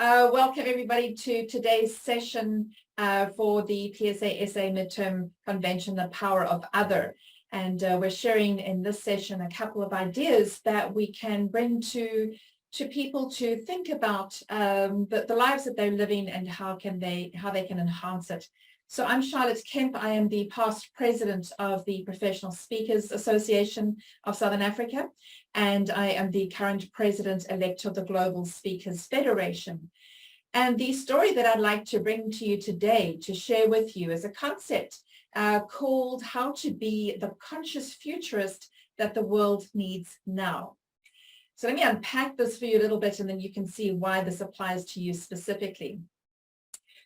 Welcome everybody to today's session for the PSASA Midterm Convention, The Power of Other. And we're sharing in this session a couple of ideas that we can bring to people to think about the lives that they're living and how they can enhance it. So I'm Charlotte Kemp. I am the past president of the Professional Speakers Association of Southern Africa, and I am the current president-elect of the Global Speakers Federation. And the story that I'd like to bring to you today to share with you is a concept called how to be the conscious futurist that the world needs now. So let me unpack this for you a little bit, and then you can see why this applies to you specifically.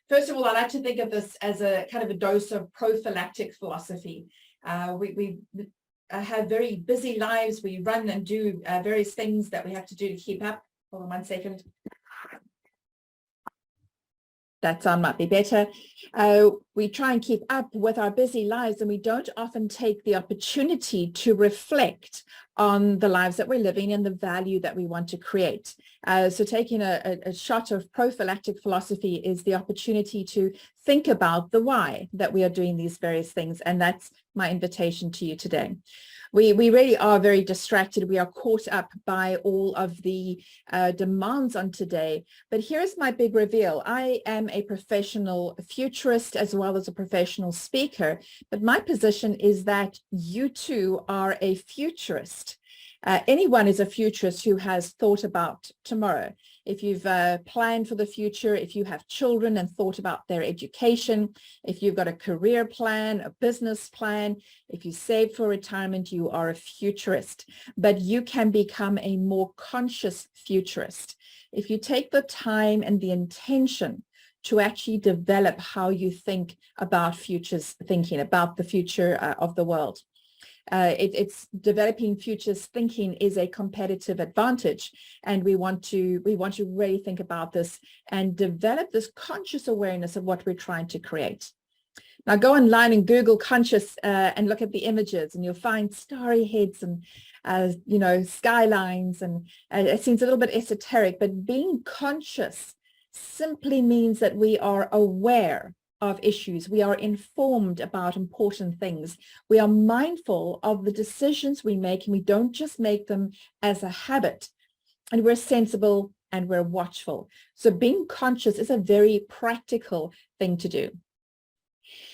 First of all, I like to think of this as a kind of a dose of prophylactic philosophy. We have very busy lives. We run and do various things that we have to do to keep up. Hold on 1 second. That sound might be better. We try and keep up with our busy lives, and we don't often take the opportunity to reflect on the lives that we're living and the value that we want to create. So taking a shot of prophylactic philosophy is the opportunity to think about the why that we are doing these various things. And that's my invitation to you today. We really are very distracted. We are caught up by all of the demands on today. But here's my big reveal. I am a professional futurist as well as a professional speaker. But my position is that you too are a futurist. Anyone is a futurist who has thought about tomorrow. If you've planned for the future, if you have children and thought about their education, if you've got a career plan, a business plan, if you save for retirement, you are a futurist. But you can become a more conscious futurist if you take the time and the intention to actually develop how you think about futures thinking, about the future of the world. It's developing futures thinking is a competitive advantage, and we want to really think about this and develop this conscious awareness of what we're trying to create. Now go online and Google conscious and look at the images, and you'll find starry heads and skylines, and it seems a little bit esoteric, but being conscious simply means that we are aware of issues. We are informed about important things. We are mindful of the decisions we make, and we don't just make them as a habit. And we're sensible and we're watchful. So being conscious is a very practical thing to do.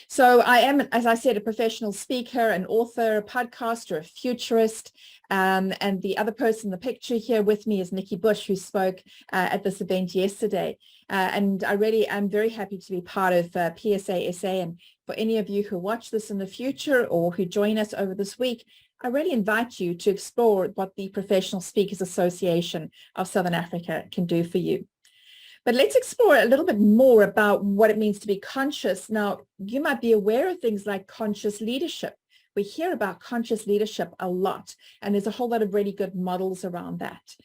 So I am, as I said, a professional speaker, an author, a podcaster, a futurist, and the other person in the picture here with me is Nikki Bush, who spoke at this event yesterday. And I really am very happy to be part of PSASA. And for any of you who watch this in the future or who join us over this week, I really invite you to explore what the Professional Speakers Association of Southern Africa can do for you. But let's explore a little bit more about what it means to be conscious. Now, you might be aware of things like conscious leadership. We hear about conscious leadership a lot, and there's a whole lot of really good models around that.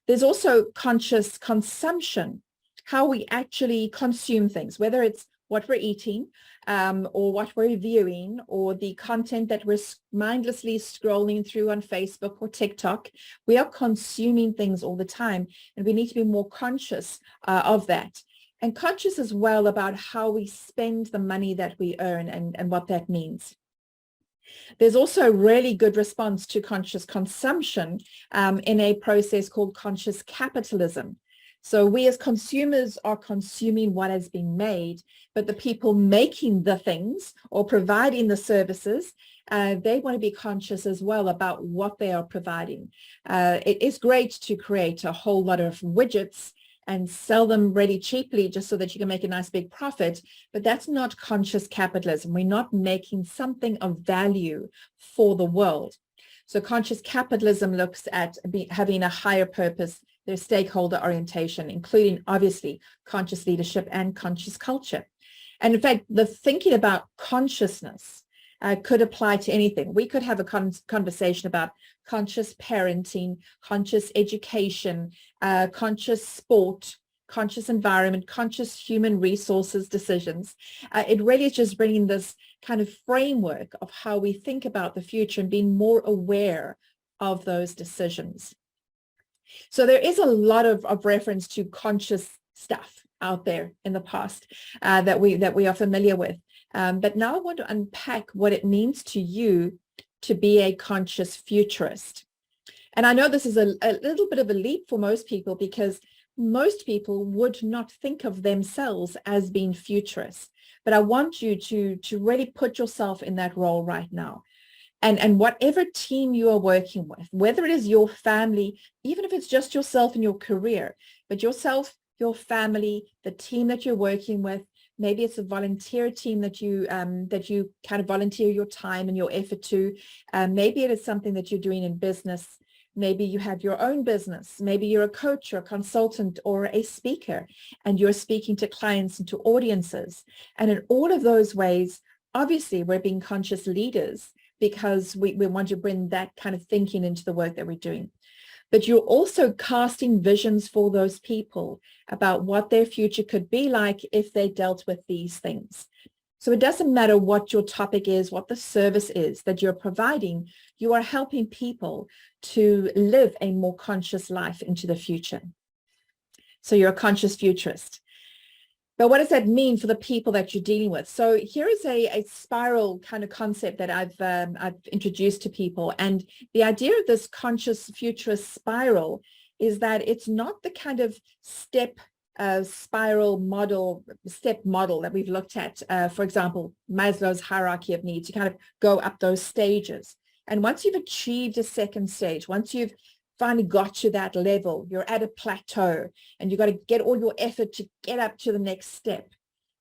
There's also conscious consumption, how we actually consume things, whether it's what we're eating or what we're viewing, or the content that we're mindlessly scrolling through on Facebook or TikTok. We are consuming things all the time, and we need to be more conscious of that. And conscious as well about how we spend the money that we earn and what that means. There's also a really good response to conscious consumption in a process called conscious capitalism. So we as consumers are consuming what has been made, but the people making the things or providing the services, they want to be conscious as well about what they are providing. It is great to create a whole lot of widgets and sell them really cheaply just so that you can make a nice big profit, but that's not conscious capitalism. We're not making something of value for the world. So conscious capitalism looks at having a higher purpose, their stakeholder orientation, including obviously conscious leadership and conscious culture. And in fact, the thinking about consciousness could apply to anything. We could have a conversation about conscious parenting, conscious education, conscious sport, conscious environment, conscious human resources decisions. It really is just bringing this kind of framework of how we think about the future and being more aware of those decisions. So there is a lot of reference to conscious stuff out there in the past that we are familiar with. But now I want to unpack what it means to you to be a conscious futurist. And I know this is a little bit of a leap for most people, because most people would not think of themselves as being futurists. But I want you to really put yourself in that role right now. And whatever team you are working with, whether it is your family, even if it's just yourself and your career, but yourself, your family, the team that you're working with, maybe it's a volunteer team that you kind of volunteer your time and your effort to. Maybe it is something that you're doing in business. Maybe you have your own business. Maybe you're a coach or a consultant or a speaker, and you're speaking to clients and to audiences. And in all of those ways, obviously, we're being conscious leaders, because we want to bring that kind of thinking into the work that we're doing. But you're also casting visions for those people about what their future could be like if they dealt with these things. So it doesn't matter what your topic is, what the service is that you're providing, you are helping people to live a more conscious life into the future. So you're a conscious futurist. But what does that mean for the people that you're dealing with? So here is a spiral kind of concept that I've introduced to people. And the idea of this conscious futurist spiral is that it's not the kind of step spiral model, step model that we've looked at. For example, Maslow's hierarchy of needs. You kind of go up those stages. And once you've achieved a second stage, once you've finally got to that level, you're at a plateau, and you've got to get all your effort to get up to the next step.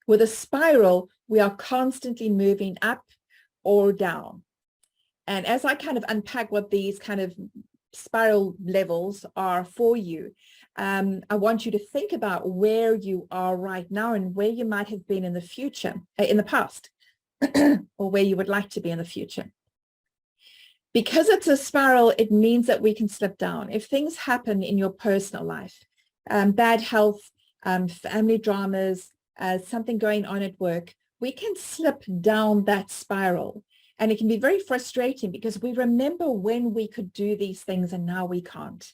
With a spiral, we are constantly moving up or down. And as I kind of unpack what these kind of spiral levels are for you, I want you to think about where you are right now and where you might have been in the future, in the past, or where you would like to be in the future. Because it's a spiral, it means that we can slip down. If things happen in your personal life, bad health, family dramas, something going on at work, we can slip down that spiral. And it can be very frustrating, because we remember when we could do these things and now we can't.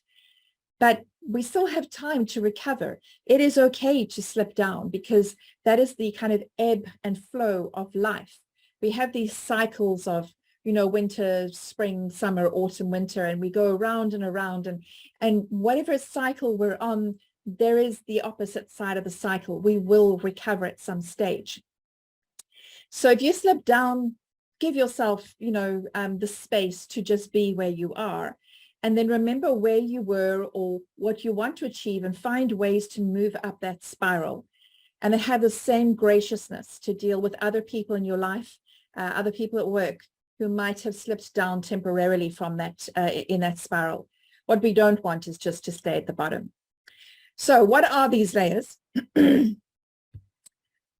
But we still have time to recover. It is okay to slip down, because that is the kind of ebb and flow of life. We have these cycles of, winter, spring, summer, autumn, winter, and we go around and around, and whatever cycle we're on, there is the opposite side of the cycle. We will recover at some stage. So if you slip down, give yourself, the space to just be where you are, and then remember where you were or what you want to achieve, and find ways to move up that spiral, and then have the same graciousness to deal with other people in your life, other people at work, who might have slipped down temporarily from that, in that spiral. What we don't want is just to stay at the bottom. So what are these layers? The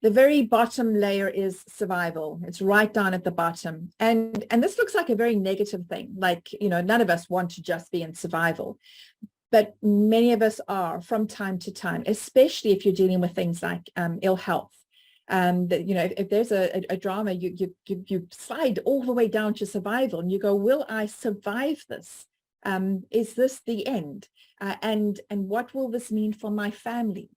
very bottom layer is survival. It's right down at the bottom. And this looks like a very negative thing. Like, none of us want to just be in survival. But many of us are from time to time, especially if you're dealing with things like ill health. If there's a drama, you slide all the way down to survival, and you go, will I survive this? Is this the end? And what will this mean for my family?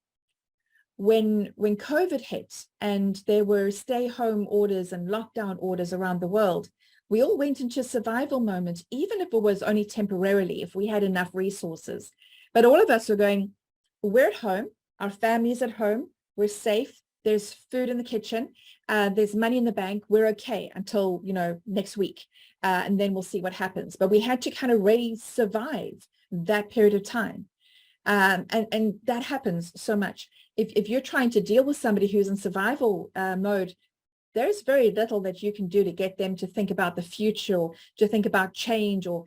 When COVID hit and there were stay-home orders and lockdown orders around the world, we all went into survival moment, even if it was only temporarily, if we had enough resources. But all of us were going, we're at home, our family's at home, we're safe, there's food in the kitchen, there's money in the bank, we're okay until, next week, and then we'll see what happens. But we had to kind of really survive that period of time. And that happens so much. If you're trying to deal with somebody who's in survival mode, there's very little that you can do to get them to think about the future, or to think about change, or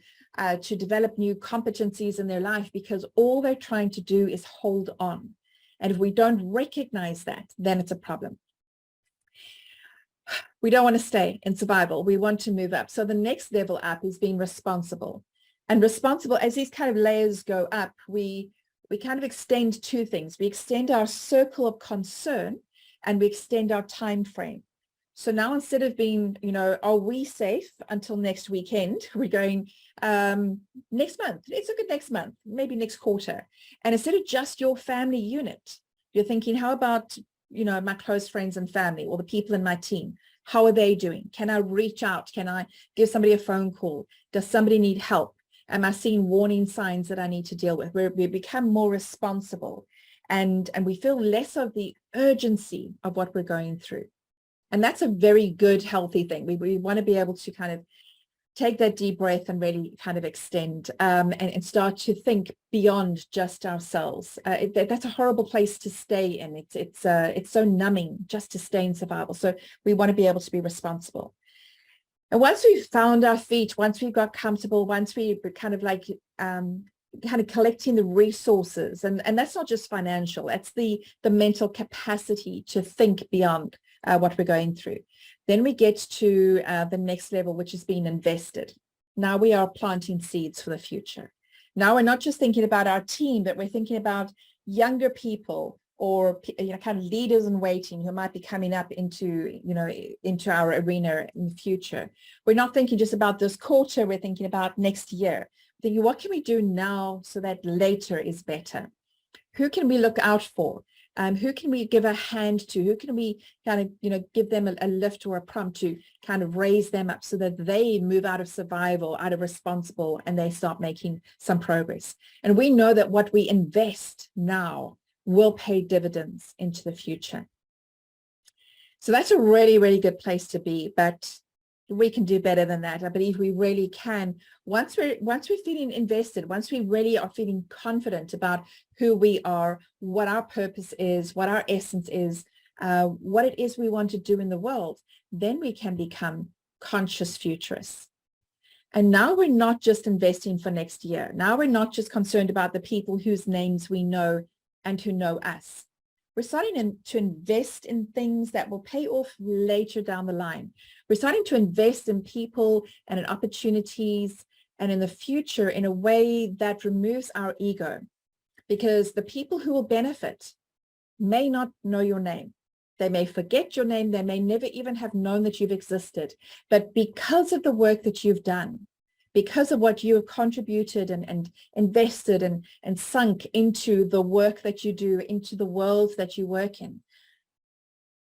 to develop new competencies in their life, because all they're trying to do is hold on. And if we don't recognize that, then it's a problem. We don't want to stay in survival. We want to move up. So the next level up is being responsible. And responsible, as these kind of layers go up, we kind of extend two things. We extend our circle of concern, and we extend our time frame. So now, instead of being, are we safe until next weekend, we're going next month. Let's look at next month, maybe next quarter. And instead of just your family unit, You're thinking, how about, my close friends and family or the people in my team? How are they doing? Can I reach out? Can I give somebody a phone call? Does somebody need help? Am I seeing warning signs that I need to deal with? We become more responsible, and we feel less of the urgency of what we're going through. And that's a very good, healthy thing. We want to be able to kind of take that deep breath and really kind of extend and start to think beyond just ourselves. That's a horrible place to stay in. It's so numbing just to stay in survival. So we want to be able to be responsible. And once we've found our feet, once we've got comfortable, once we kind of like kind of collecting the resources, and that's not just financial, that's the mental capacity to think beyond what we're going through. Then we get to the next level, which is being invested. Now we are planting seeds for the future. Now we're not just thinking about our team, but we're thinking about younger people or kind of leaders in waiting who might be coming up into our arena in the future. We're not thinking just about this quarter, we're thinking about next year. We're thinking, what can we do now so that later is better? Who can we look out for? Who can we give a hand to? Who can we kind of, give them a lift or a prompt to kind of raise them up so that they move out of survival, out of responsible, and they start making some progress? And we know that what we invest now will pay dividends into the future. So that's a really, really good place to be, but we can do better than that. I believe we really can. Once we're feeling invested, once we really are feeling confident about who we are, what our purpose is, what our essence is, what it is we want to do in the world, then we can become conscious futurists. And now we're not just investing for next year. Now we're not just concerned about the people whose names we know and who know us. We're starting to invest in things that will pay off later down the line. We're starting to invest in people and in opportunities and in the future in a way that removes our ego, because the people who will benefit may not know your name. They may forget your name. They may never even have known that you've existed. But because of the work that you've done, because of what you have contributed and invested and sunk into the work that you do, into the world that you work in,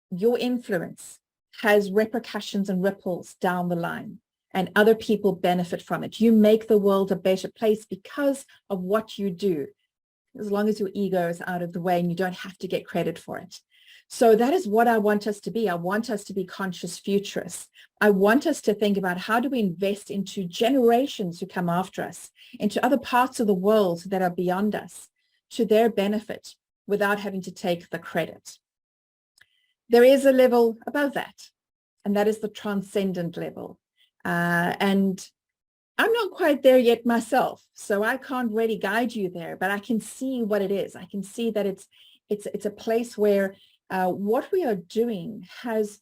your influence has repercussions and ripples down the line, and other people benefit from it. You make the world a better place because of what you do, as long as your ego is out of the way and you don't have to get credit for it. So that is what I want us to be. I want us to be conscious futurists. I want us to think about how do we invest into generations who come after us, into other parts of the world that are beyond us, to their benefit, without having to take the credit. There is a level above that, and that is the transcendent level. And I'm not quite there yet myself, so I can't really guide you there, but I can see what it is. I can see that it's a place where what we are doing has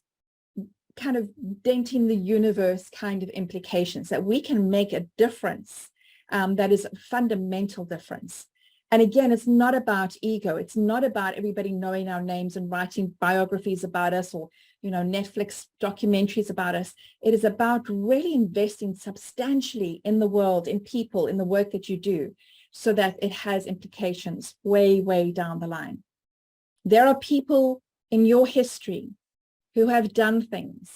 kind of denting the universe kind of implications, that we can make a difference that is a fundamental difference. And again, it's not about ego. It's not about everybody knowing our names and writing biographies about us or, Netflix documentaries about us. It is about really investing substantially in the world, in people, in the work that you do, so that it has implications way, way down the line. There are people in your history who have done things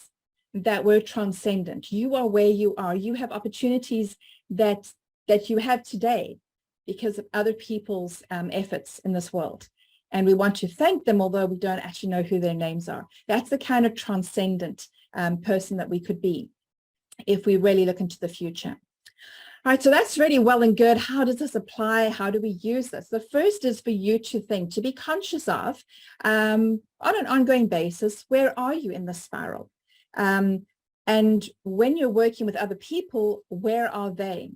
that were transcendent. You are where you are. You have opportunities that you have today because of other people's efforts in this world. And we want to thank them, although we don't actually know who their names are. That's the kind of transcendent person that we could be if we really look into the future. All right, so that's really well and good. How does this apply? How do we use this? The first is for you to think, to be conscious of, on an ongoing basis, where are you in the spiral? And when you're working with other people, where are they?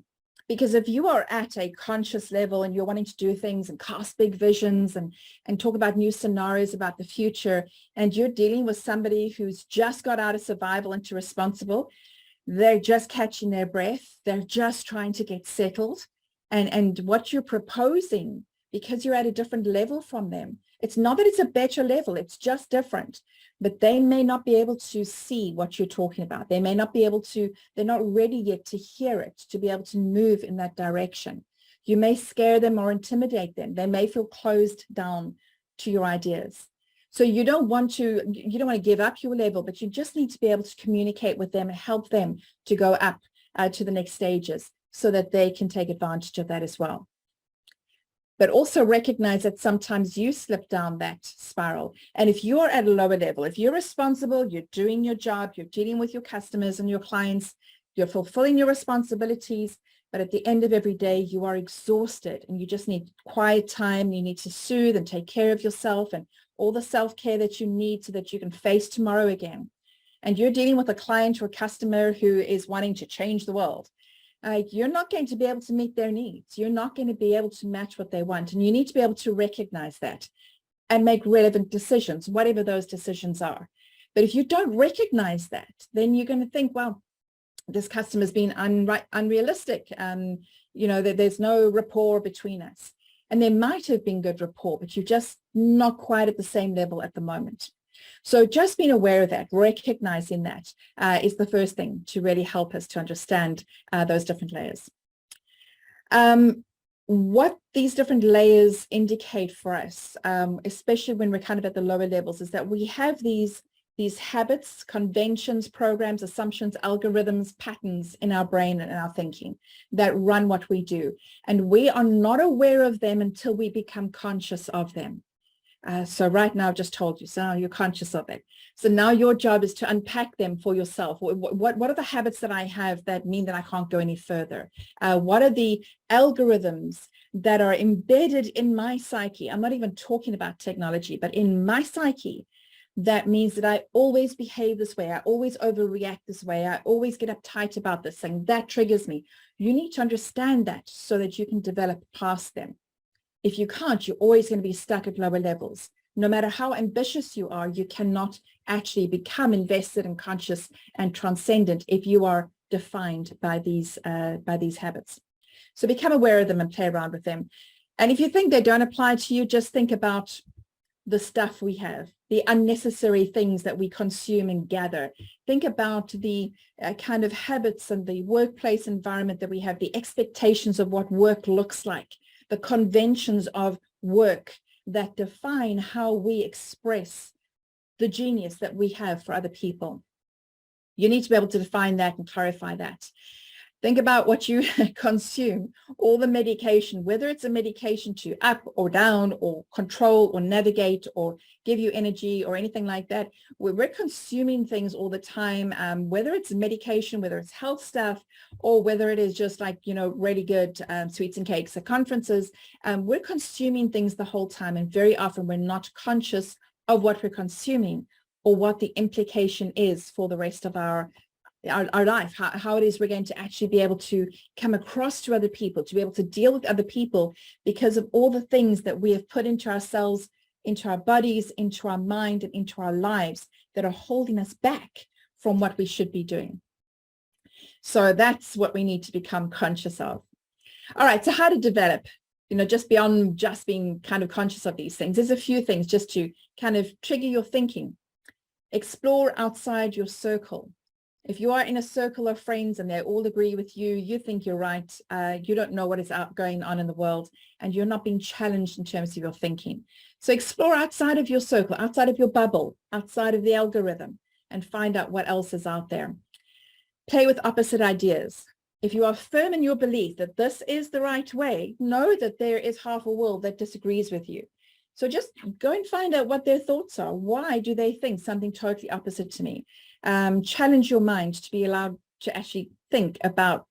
Because if you are at a conscious level and you're wanting to do things and cast big visions and talk about new scenarios about the future, and you're dealing with somebody who's just got out of survival into responsible, they're just catching their breath. They're just trying to get settled. And what you're proposing, because you're at a different level from them, it's not that it's a better level, it's just different. But they may not be able to see what you're talking about. They may not be able to, they're not ready yet to hear it, to be able to move in that direction. You may scare them or intimidate them. They may feel closed down to your ideas. So you don't want to give up your level, but you just need to be able to communicate with them and help them to go up to the next stages so that they can take advantage of that as well. But also recognize that sometimes you slip down that spiral. And if you're at a lower level, if you're responsible, you're doing your job, you're dealing with your customers and your clients, you're fulfilling your responsibilities, but at the end of every day, you are exhausted and you just need quiet time. You need to soothe and take care of yourself and all the self-care that you need so that you can face tomorrow again. And you're dealing with a client or a customer who is wanting to change the world. You're not going to be able to meet their needs. You're not going to be able to match what they want. And you need to be able to recognize that and make relevant decisions, whatever those decisions are. But if you don't recognize that, then you're going to think, well, this customer's been unrealistic. There's no rapport between us. And there might have been good rapport, but you're just not quite at the same level at the moment. So just being aware of that, recognizing that is the first thing to really help us to understand those different layers. What these different layers indicate for us, especially when we're kind of at the lower levels, is that we have these habits, conventions, programs, assumptions, algorithms, patterns in our brain and in our thinking that run what we do. And we are not aware of them until we become conscious of them. So right now, I've just told you, so now you're conscious of it. So now your job is to unpack them for yourself. What are the habits that I have that mean that I can't go any further? What are the algorithms that are embedded in my psyche? I'm not even talking about technology, but in my psyche, that means that I always behave this way. I always overreact this way. I always get uptight about this thing. That triggers me. You need to understand that so that you can develop past them. If you can't, you're always going to be stuck at lower levels. No matter how ambitious you are, you cannot actually become invested and conscious and transcendent if you are defined by these habits. So become aware of them and play around with them. And if you think they don't apply to you, just think about the stuff we have, the unnecessary things that we consume and gather. Think about the kind of habits and the workplace environment that we have, the expectations of what work looks like, the conventions of work that define how we express the genius that we have for other people. You need to be able to define that and clarify that. Think about what you consume, all the medication, whether it's a medication to up or down or control or navigate or give you energy or anything like that. We're consuming things all the time, whether it's medication, whether it's health stuff, or whether it is just like, really good sweets and cakes at conferences. We're consuming things the whole time, and very often we're not conscious of what we're consuming or what the implication is for the rest of our life, how it is we're going to actually be able to come across to other people, to be able to deal with other people because of all the things that we have put into ourselves, into our bodies, into our mind, and into our lives that are holding us back from what we should be doing. So that's what we need to become conscious of. All right, so how to develop, just beyond just being kind of conscious of these things, there's a few things just to kind of trigger your thinking. Explore outside your circle. If you are in a circle of friends and they all agree with you, you think you're right, you don't know what is going on in the world, and you're not being challenged in terms of your thinking. So explore outside of your circle, outside of your bubble, outside of the algorithm, and find out what else is out there. Play with opposite ideas. If you are firm in your belief that this is the right way, know that there is half a world that disagrees with you. So just go and find out what their thoughts are. Why do they think something totally opposite to me? Challenge your mind to be allowed to actually think about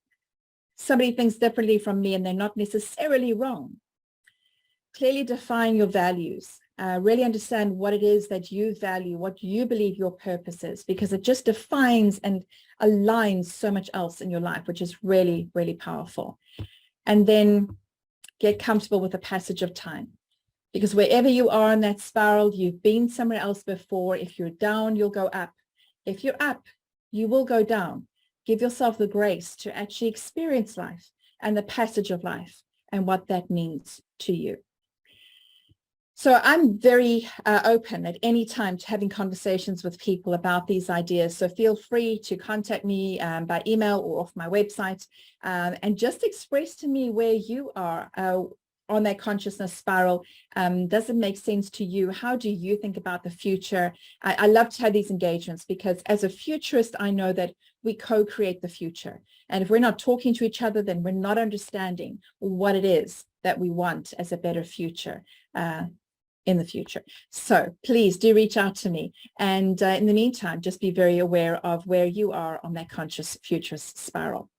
somebody thinks differently from me and they're not necessarily wrong. Clearly define your values. Really understand what it is that you value, what you believe your purpose is, because it just defines and aligns so much else in your life, which is really, really powerful. And then get comfortable with the passage of time. Because wherever you are in that spiral, you've been somewhere else before. If you're down, you'll go up. If you're up, you will go down. Give yourself the grace to actually experience life and the passage of life and what that means to you. So I'm very open at any time to having conversations with people about these ideas. So feel free to contact me by email or off my website and just express to me where you are. on that consciousness spiral? Does it make sense to you? How do you think about the future? I love to have these engagements because as a futurist, I know that we co-create the future. And if we're not talking to each other, then we're not understanding what it is that we want as a better future in the future. So please do reach out to me. And in the meantime, just be very aware of where you are on that conscious futurist spiral.